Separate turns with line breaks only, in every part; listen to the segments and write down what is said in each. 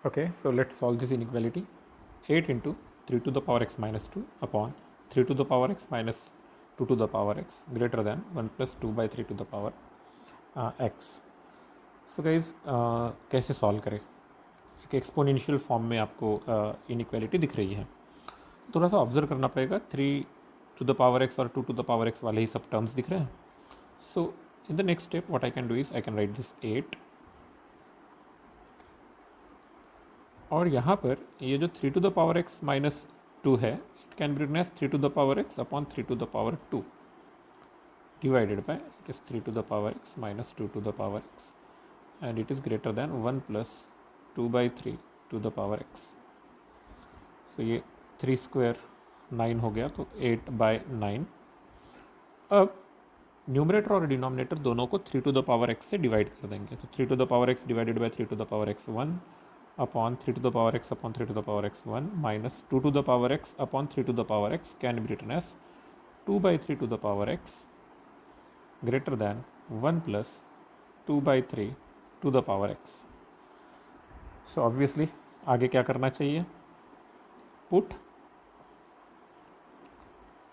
Okay, so let's solve this inequality. 8 into 3 to the power x minus 2 upon 3 to the power x minus 2 to the power x greater than 1 plus 2 by 3 to the power x. So guys, कैसे solve करें? एक exponential form में आपको inequality दिख रही है, थोड़ा सा ऑब्जर्व करना पड़ेगा. 3 टू द पावर एक्स और 2 टू द पावर एक्स वाले ही सब टर्म्स दिख रहे हैं. So in the next step what I can do is I can write this 8 और यहाँ पर ये जो 3 to the power x minus 2 है, it can be written as 3 to the power x upon 3 to the power 2 divided by it is 3 to the power x minus 2 to the power x and it is greater than 1 plus 2 by 3 to the power x. So ये 3 square 9 हो गया, तो 8 by 9. अब numerator और denominator दोनों को 3 to the power x से divide कर देंगे. तो 3 to the power x divided by 3 to the power x 1 upon 3 to the power x upon 3 to the power x 1 minus 2 to the power x upon 3 to the power x can be written as 2 by 3 to the power x greater than 1 plus 2 by 3 to the power x. So obviously आगे क्या करना चाहिए? Put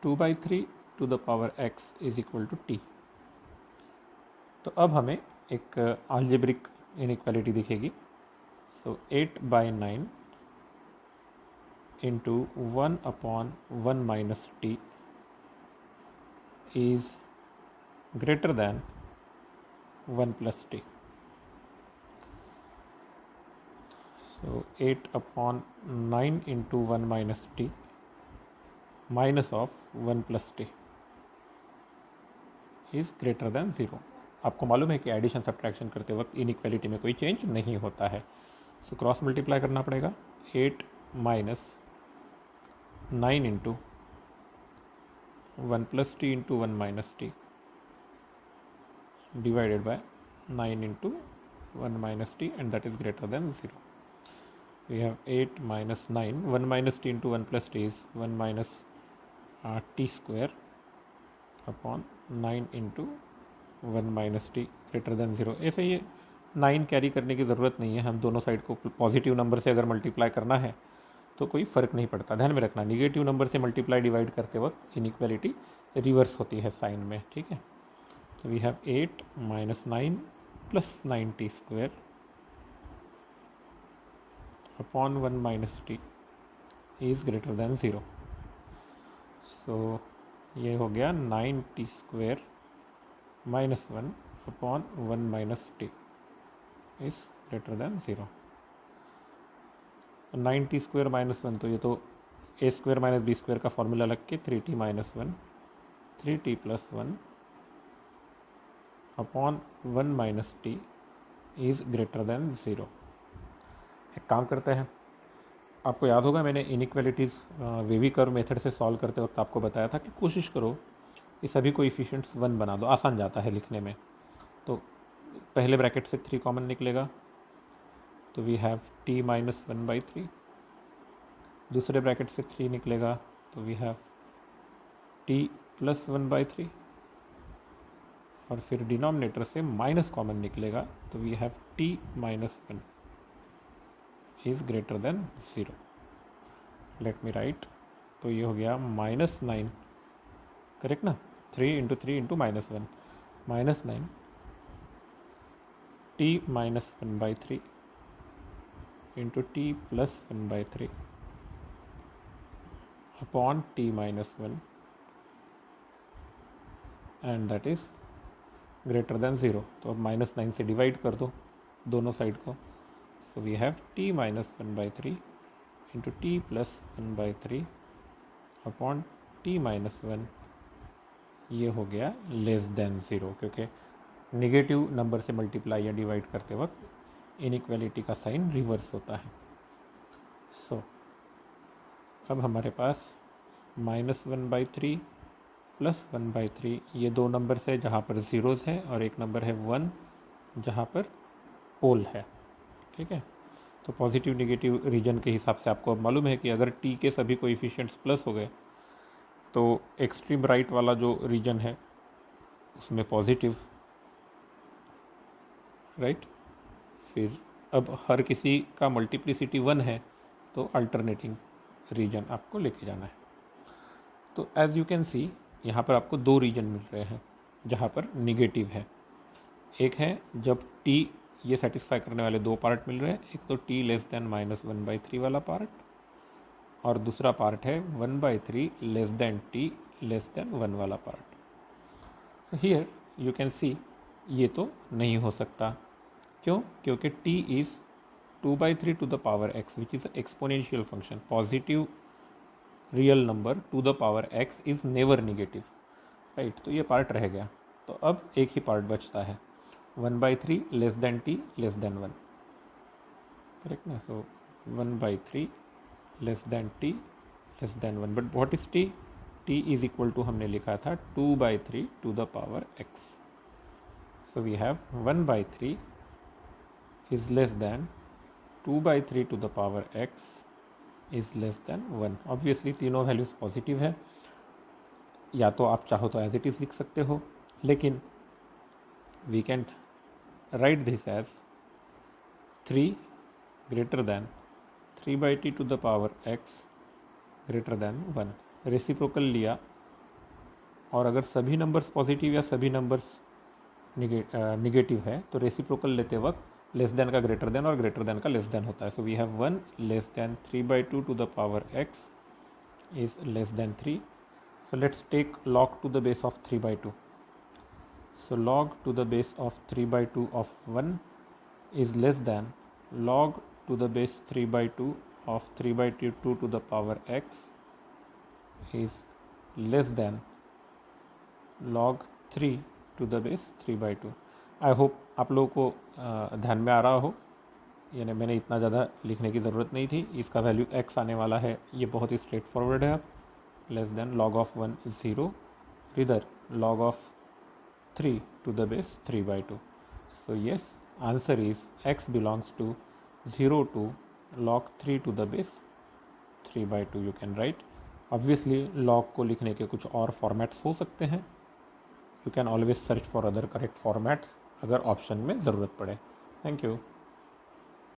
2 by 3 to the power x is equal to t. तो अब हमें एक algebraic inequality दिखेगी. So 8 by 9 into 1 upon 1 minus t is greater than 1 plus t. So 8 upon 9 into 1 minus t minus of 1 plus t is greater than 0. आपको मालूम है कि addition subtraction करते वक्त इनइक्वालिटी में कोई चेंज नहीं होता है. सो क्रॉस मल्टीप्लाई करना पड़ेगा. 8 minus 9 into 1 plus t into 1 minus t divided by 9 into 1 minus t and that is greater than 0. We have 8 minus 9, 1 minus t into 1 plus t is 1 minus t square upon 9 into 1 minus t greater than 0. ऐसे ये 9 carry करने की ज़रूरत नहीं है. हम दोनों side को पॉजिटिव नंबर से अगर मल्टीप्लाई करना है तो कोई फ़र्क नहीं पड़ता. ध्यान में रखना, निगेटिव नंबर से मल्टीप्लाई डिवाइड करते वक्त इनइक्वालिटी रिवर्स होती है साइन में. ठीक है, तो we have 8 minus 9 plus 9t square upon 1 minus T is greater than 0. So ये हो गया 9t square minus 1 upon 1 minus T is greater than 0. 9t square minus 1, तो ये तो a square minus b square का फॉर्मूला लग के 3t minus 1 3t plus 1 upon 1 minus T is greater than 0. एक काम करते हैं, आपको याद होगा मैंने इनइक्वालिटीज़ वेवी कर्व मेथड से सॉल्व करते वक्त आपको बताया था कि कोशिश करो कि सभी कोएफिशिएंट्स 1 बना दो, आसान जाता है लिखने में. तो पहले ब्रैकेट से 3 कॉमन निकलेगा, तो we have t minus 1 by 3. दूसरे ब्रैकेट से 3 निकलेगा, तो we have t plus 1 by 3 और फिर डिनोमिनेटर से माइनस कॉमन निकलेगा, तो we have t minus 1 is greater than 0. Let me write, तो ये हो गया माइनस 9, करेक्ट ना? 3 into 3 into minus 1 minus 9 t minus 1 by 3 into t plus 1 by 3 upon t minus 1 and that is greater than 0. तो अब minus 9 से divide कर दो दोनों साइड को. So we have t minus 1 by 3 into T plus 1 by 3 upon t minus 1. ये हो गया लेस देन 0, क्योंकि नेगेटिव नंबर से मल्टीप्लाई या डिवाइड करते वक्त इनइक्वालिटी का साइन रिवर्स होता है. सो अब हमारे पास माइनस 1 बाई 3 प्लस 1 बाई 3, ये दो नंबर है जहाँ पर ज़ीरोज़ है और एक नंबर है 1 जहाँ पर पोल है. ठीक है, तो पॉजिटिव नेगेटिव रीजन के हिसाब से आपको अब मालूम है कि अगर t के सभी कोएफिशिएंट्स प्लस हो गए तो एक्सट्रीम राइट वाला जो रीजन है उसमें पॉजिटिव, राइट, फिर अब हर किसी का मल्टीप्लिसिटी 1 है, तो अल्टरनेटिंग रीजन आपको लेके जाना है। तो एज यू कैन सी यहाँ पर आपको 2 रीजन मिल रहे हैं जहाँ पर निगेटिव है। एक है जब t ये सेटिस्फाई करने वाले 2 पार्ट मिल रहे हैं, एक तो t लेस देन -1/3 वाला पार्ट, और दूसरा पार्ट है 1/3 less than t less than 1 वाला part. So here you can see ये तो नहीं हो सकता। क्यों? क्योंकि t is 2/3 to the power x which is exponential function. Positive real number to the power x is never negative, right. तो ये पार्ट रह गया। तो अब एक ही पार्ट बचता है, 1/3 less than t less than 1, correct ना। So 1/3 less than t less than 1, but what is t? t is equal to हमने लिखा था 2/3 to the power x। So we have 1/3 is less than 2/3 to the power x is less than 1। Obviously तीनों values positive है, या तो आप चाहो तो एज इट इज़ लिख सकते हो, लेकिन we can write this as 3 greater than 3/t to the power x greater than 1। Reciprocal लिया, और अगर सभी नंबर्स पॉजिटिव या सभी नंबर्स निगेटिव है तो रेसिप्रोकल लेते वक्त लेस देन का ग्रेटर देन और ग्रेटर देन का लेस देन होता है। So we have 1 less than 3/2 to the power x is less than 3। So let's take log to the base of 3/2। So log to the base of 3/2 of 1 is less than log to the base 3/2 of 3/2 to the power x is less than log 3 to the base 3/2। I hope आप लोगों को ध्यान में आ रहा हो, यानी मैंने इतना ज़्यादा लिखने की ज़रूरत नहीं थी। इसका वैल्यू x आने वाला है, ये बहुत ही स्ट्रेट फॉरवर्ड है। Less than log of 1 is 0, इधर log of 3 to the base 3/2। So yes, answer is x belongs to 0 to log 3 to the base 3/2। You can write. Obviously log को लिखने के कुछ और फॉर्मेट्स हो सकते हैं। You can always search for other correct formats अगर option में ज़रूरत पड़े। Thank you.